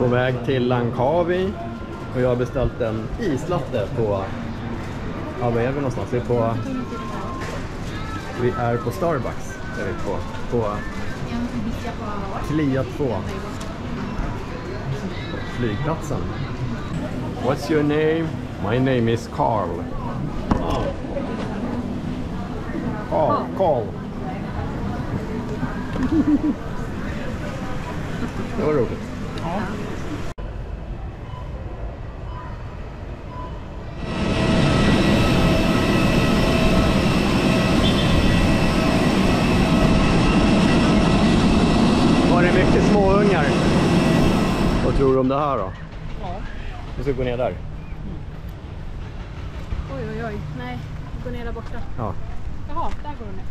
På väg till Langkawi. Och jag har beställt en islatte på... Ja, var är vi någonstans? Vi är på Starbucks. Är vi på Klia 2. Flygplatsen. What's your name? My name is Carl. Carl. Det var roligt. Ja. Var det mycket småungar? Vad tror du om det här då? Ja. Vi ska gå ner där. Oj. Nej, vi går ner där borta. Ja. Jaha, där går du ner.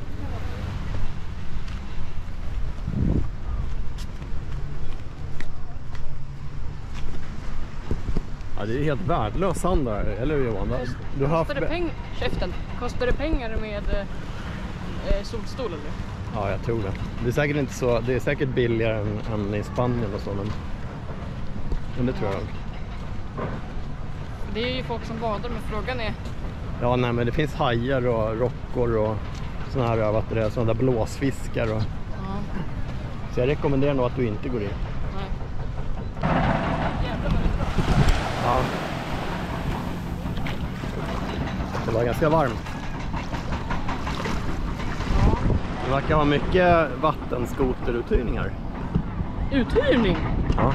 Ja, det är helt värdelös sand där, eller hur Johan? Du har haft... Kostar det pengar med solstol eller? Ja, jag tror det. Det är säkert inte så, det är säkert billigare än i Spanien och så, men det tror jag. Det är ju folk som badar, men frågan är... Ja, nej, men det finns hajar och rockor och såna här, såna där blåsfiskar och... Ja. Så jag rekommenderar nog att du inte går in. Nej. Ja. Det var ganska varmt. Ja. Det verkar vara mycket vattenskoteruthyrningar. Uthyrning? Ja.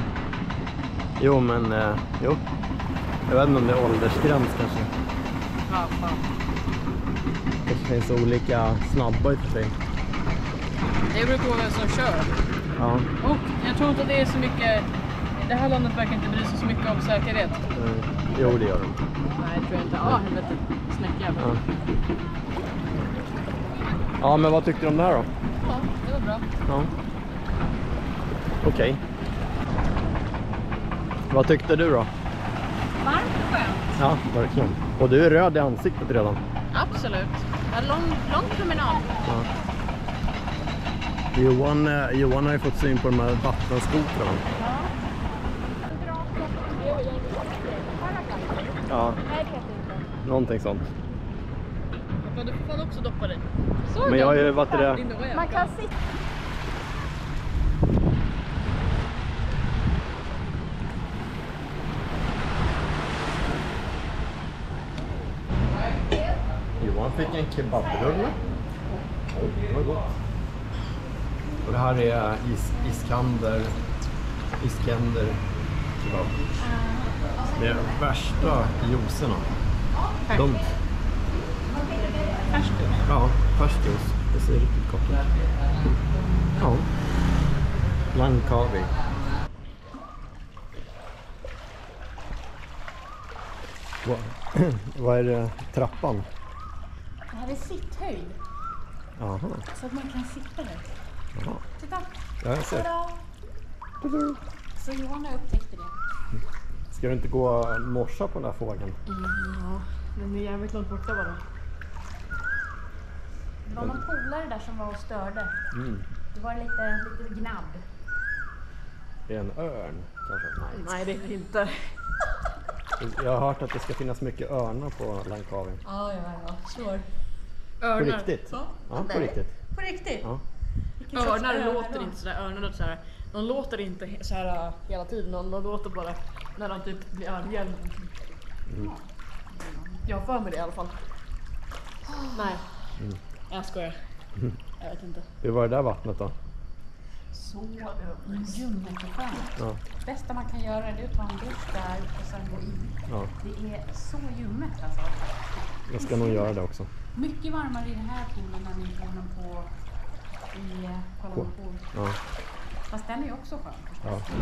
Jo, men... jo. Jag vet inte om det är åldersgräns kanske. Ja, fan. Det finns olika snabba i för sig. Det beror på vem som kör. Ja. Och jag tror inte det är så mycket... Det här landet verkar inte bry sig så mycket om säkerhet. Jo, det gör de. Nej, det tror jag inte. Ja, helvete. Snäckjävel. Ja. Ja, men vad tyckte du om det här då? Ja, det var bra. Ja. Okej. Vad tyckte du då? Varmt och skönt. Ja, verkligen. Och du är röd i ansiktet redan. Absolut. En lång promenad. Ja. Johan har ju fått syn på de här vattenskotrarna. Ja, någonting sånt. Du får fan också doppa dig. Men jag har ju varit det. Man kan sitta. Johan fick en kebabrulle. Det var gott. Och det här är Iskender kebab. Det är värsta juicerna. De... Färskjuice? Ja, färskjuice. Det ser riktigt gott ut. Ja. Langkawi. Vad är det? Trappan? Det här är sitthöjd. Jaha. Så att man kan sitta där. Jaha. Titta. Ja, jag ser. Så Johan har upptäckt det. Ska du inte gå och morsa på den där fågeln? Ja, den är jävligt långt borta bara. Det var någon polare där som var och störde. Mm. Det var lite gnabb. Det är en örn kanske? Nej, det är det inte. Jag har hört att det ska finnas mycket örnar på Langkawi. Ja, svår. På Örnar. riktigt? Ja, på riktigt. På riktigt? Ja. Örnar låter inte sådär. Örnar så här. De låter inte så här hela tiden. De låter bara när de typ blir arga. Mm. Jag har för mig det i alla fall. Nej, jag skojar. Jag vet inte. Hur var det där vattnet då? Så ljummet och skönt. Ja. Det bästa man kan göra är att ta en dusch där och sen gå in. Ja. Det är så ljummet alltså. Jag ska nog göra det också. Mycket varmare i den här poolen än i poolen på i Kuala Lumpur. Ja. Fast den är ju också skön förstås. Ja.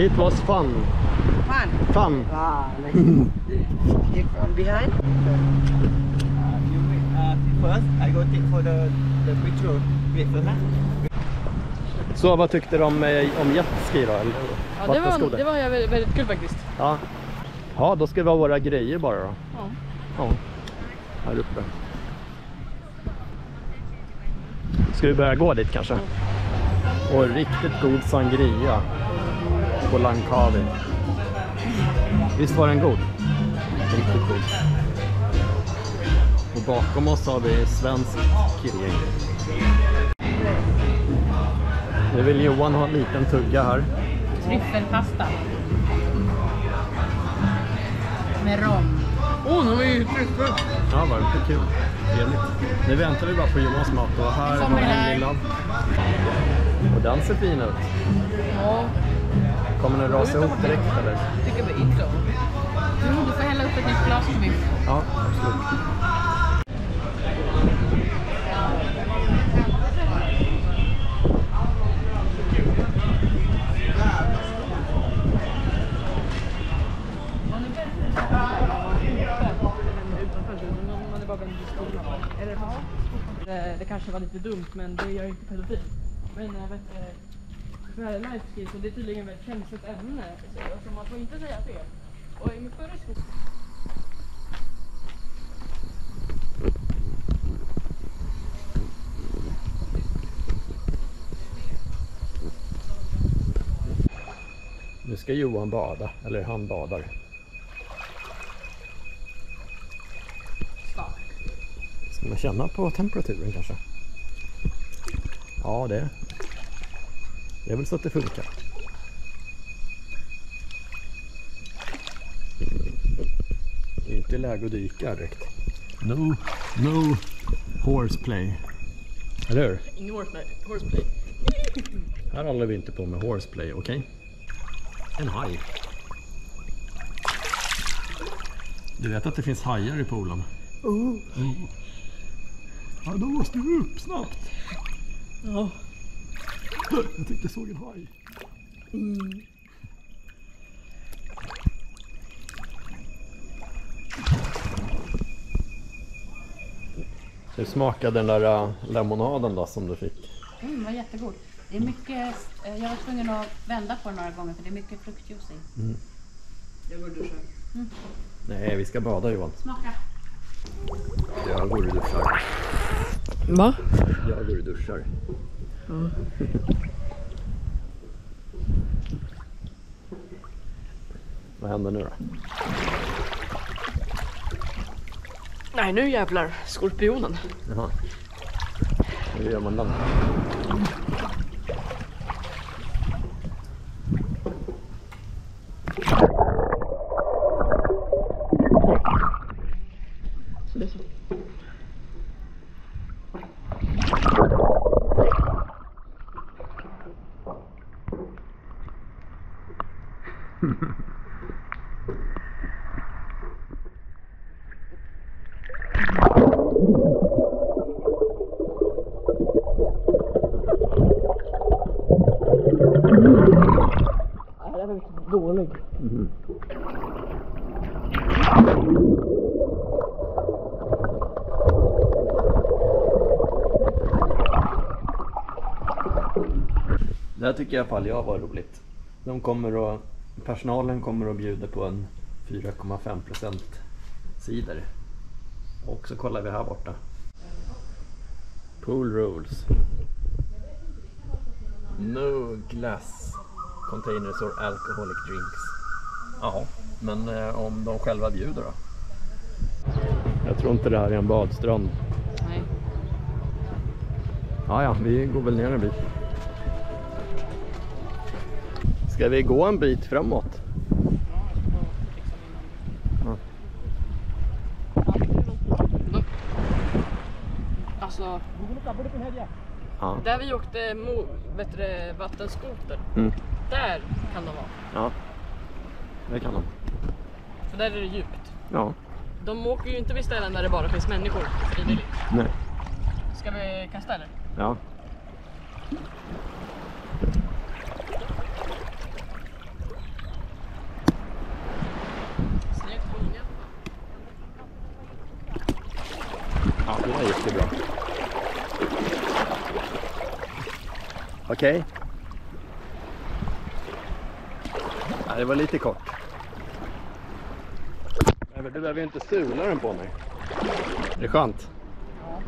It was fun. Fun. Ah, nice. Take from behind. First, I go take for the picture. Wait for that. Så vad tyckte du om jetski då? Eller? Ja, det var väldigt kul faktiskt. Ja. Ja, då ska vi ha våra grejer bara då. Ja. Ja. Här uppe. Ska vi börja gå dit kanske? Och riktigt god sangria på Langkawi. Visst var den god? Riktigt god. Och bakom oss har vi svensk killgäng. Nu vill Johan ha en liten tugga här. Tryffelpasta. Med rom. Nu var ju tryffel. Ja, var det kul. Trevligt. Nu väntar vi bara på Johans mat och här har vi en lilla. Och den ser fin ut. Ja, Kommer den rasa ihop direkt eller? tycker vi inte. Du får hälla upp ett nytt glas till mig. Ja, absolut. Det kanske var lite dumt, men det gör ju inte pedofil. Men jag vet för lifeskis, så det är tydligen ett känsligt ämne. Så man får inte säga fel. Och i min förra skog... Nu ska Johan bada, eller han badar. Ska man känna på temperaturen kanske? Ja, det är väl så att det funkar. Det är inte läge att dyka direkt. No horseplay. Eller hur? Ingen horseplay. Här håller vi inte på med horseplay, okej? En haj. Du vet att det finns hajar i poolen? Ja, då måste vi upp snabbt. Ja. Jag tyckte jag såg en haj. Hur smakade den där lemonaden då som du fick? Var jättegod. Det är mycket, jag var tvungen att vända på det några gånger för det är mycket fruktjuice i. Jag går och duschar. Nej, vi ska bada Johan. Smaka. Jag går och duschar. Va? Jag går och duschar. Vad händer nu då? Nej, nu jävlar. Skorpionen. Jaha. Hur gör man den? Så det är så. Det var lite dålig. Det här tycker i alla fall jag var roligt. Personalen kommer att bjuda på en 4,5% cider. Och så kollar vi här borta. Pool rules. No glass containers or alcoholic drinks. Ja, men om de själva bjuder då? Jag tror inte det här är en badstrand. Nej. Ja, vi går väl ner en bit. Ska vi gå en bit framåt? Ja. Alltså, Ja. där vi åkte vattenskoter, där kan de vara. Ja, det kan de. För där är det djupt. Ja, De åker ju inte vid ställen där det bara finns människor frivilligt. nej. Ska vi kasta eller? Ja. Ja, det där gick ju bra. Okej. Nej, det var lite kort. Du behöver ju inte sula den på mig. Det är skönt. Ja.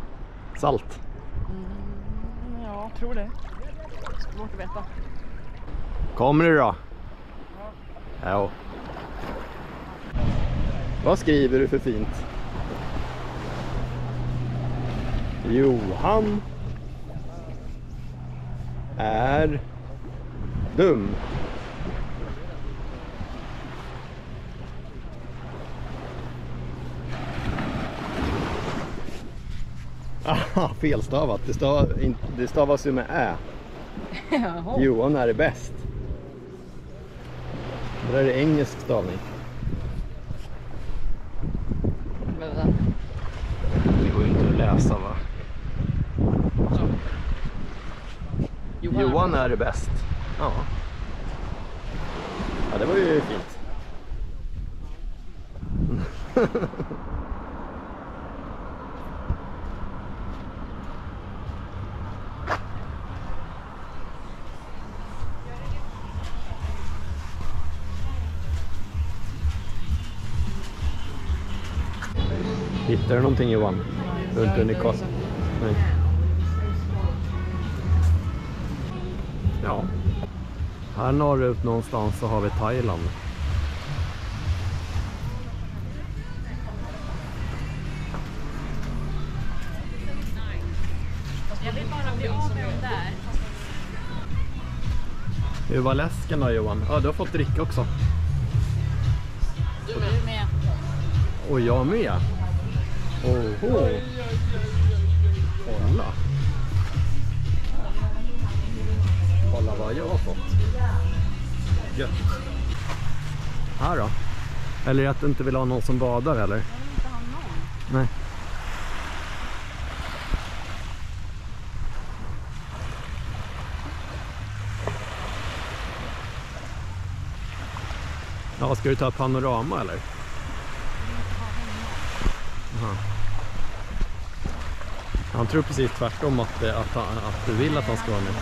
Salt. Ja, tror det. Svårt att veta. Kommer du då? Ja. Vad skriver du för fint? Johan är dum. Ah, felstavat. Det stavas ju med ä. Jaha. Johan är det bäst. Det där är engelsk stavning. Vänta. Det går ju inte att läsa, va? Så. Johan är det bäst. Ja. Ja, det var ju fint. Hittar du någonting, Johan? Runt Unicor? Nej. Ja. Här norrut någonstans så har vi Thailand. Jag vill bara bli av med dem där. Hur var läsken då, Johan? Ja, du har fått dricka också. Du med. Och jag med. Oho. Kolla. Kolla vad jag har fått. Gött. Här då? Eller att du inte vill ha någon som badar, eller? Jag vill inte ha någon. Nej. Ja, ska du ta panorama, eller? Aha. Han tror precis tvärtom att du vill att han ska vara med.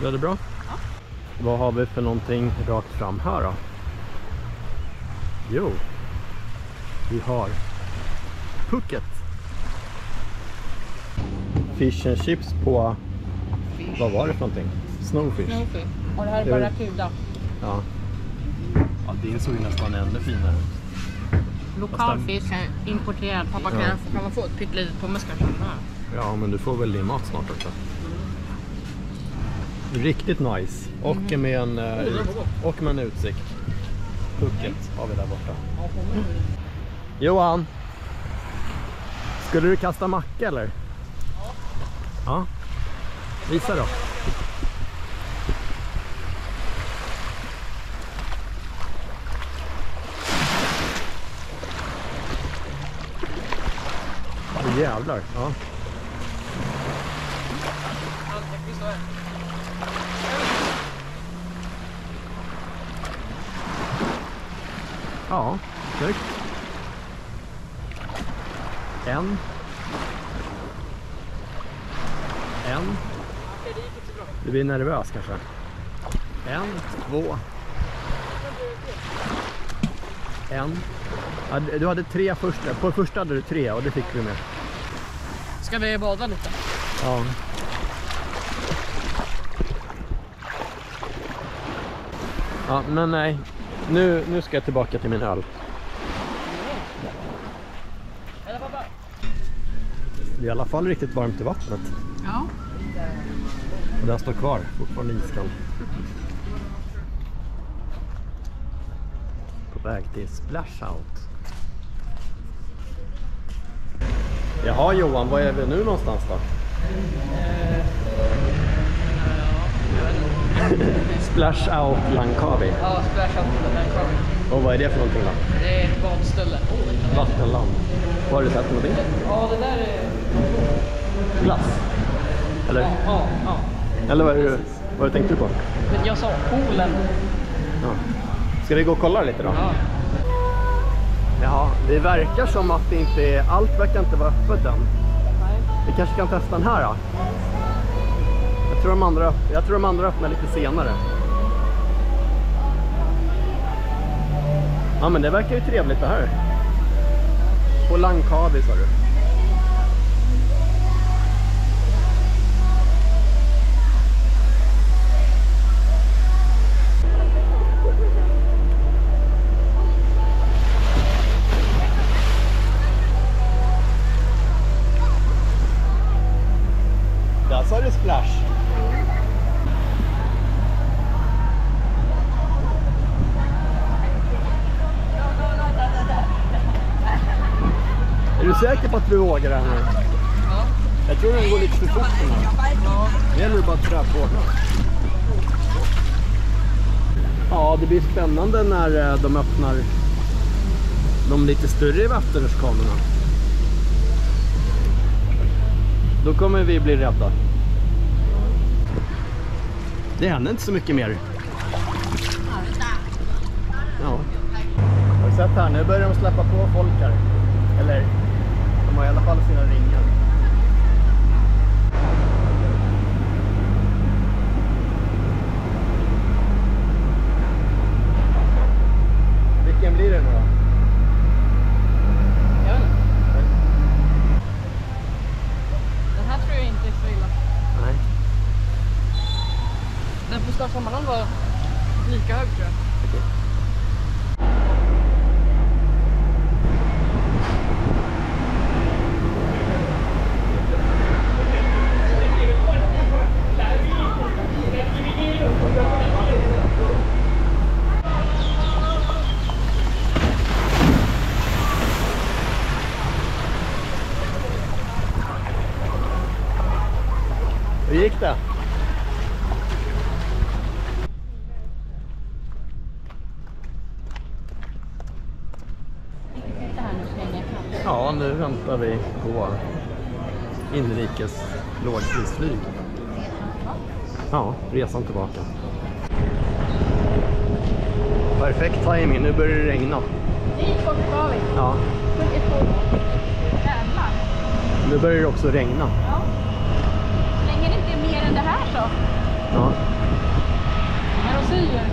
Är det bra? Ja. Vad har vi för någonting rakt fram här då? Jo, vi har Phuket. Fish and chips på, vad var det för någonting? Snowfish. Och det här är barracuda. Ja. Ja, det såg ju nästan ännu finare. Lokal fisk, importerad. Pappa, kan man få ett pyttelitet pommes kanske? Ja, men du får väl din mat snart också. Riktigt nice. Och med en utsikt. Phuket har vi där borta. Johan! Skulle du kasta macka, eller? Ja. Visa då. Jävlar, ja. Ja, snyggt. En. Du blir nervös kanske. 1, 2. 1. Ja, du hade 3 första. På första hade du 3 och det fick vi med. Ska vi bada lite? Ja. Ja, men nej. Nu ska jag tillbaka till min öl. Eller pappa? Det är i alla fall riktigt varmt i vattnet. Ja. Och den står kvar, fortfarande iskall. På väg till Splash Out. Jaha Johan, var är vi nu någonstans då? Splash Out Langkawi. Ja, Splash Out Langkawi. Och vad är det för någonting då? Det är ett badställe. Vattenland. Vad har du sett någonting? Ja, det där är... Glass? Eller? Ja. Eller vad tänkte du på? Men jag sa poolen. Ja. Ska vi gå och kolla lite då? Ja. Ja, det verkar som att det inte är, allt verkar inte vara öppet än. Nej. Vi kanske kan testa den här då. Jag tror de andra öppnar lite senare. Ja, men det verkar ju trevligt det här. På Langkawi sa du. Där sa du splash. Är du säker på att du vågar det här nu? Ja. Jag tror den går lite för fort den här. Ja. Det gäller bara att trä på. Ja, det blir spännande när de öppnar de lite större vattenrutschkanorna. Då kommer vi bli rädda. Det händer inte så mycket mer. Ja. Har du sett här? Nu börjar de släppa på folk här. Eller, de har i alla fall sina ringar. Vilken blir det nu då? Jag vet inte. Den här tror jag inte är så illa. Nej. Den på Startsammanhang var lika hög tror jag. Hur gick det? Det här nu så länge jag kan. Ja, nu väntar vi på inrikes lågprisflyg. Ja, resan tillbaka. Perfekt timing, nu börjar det regna. Dit bort ska vi. Ja, Jävlar. nu börjar det också regna. Ja. Så länge det inte är mer än det här så. Ja. När de säger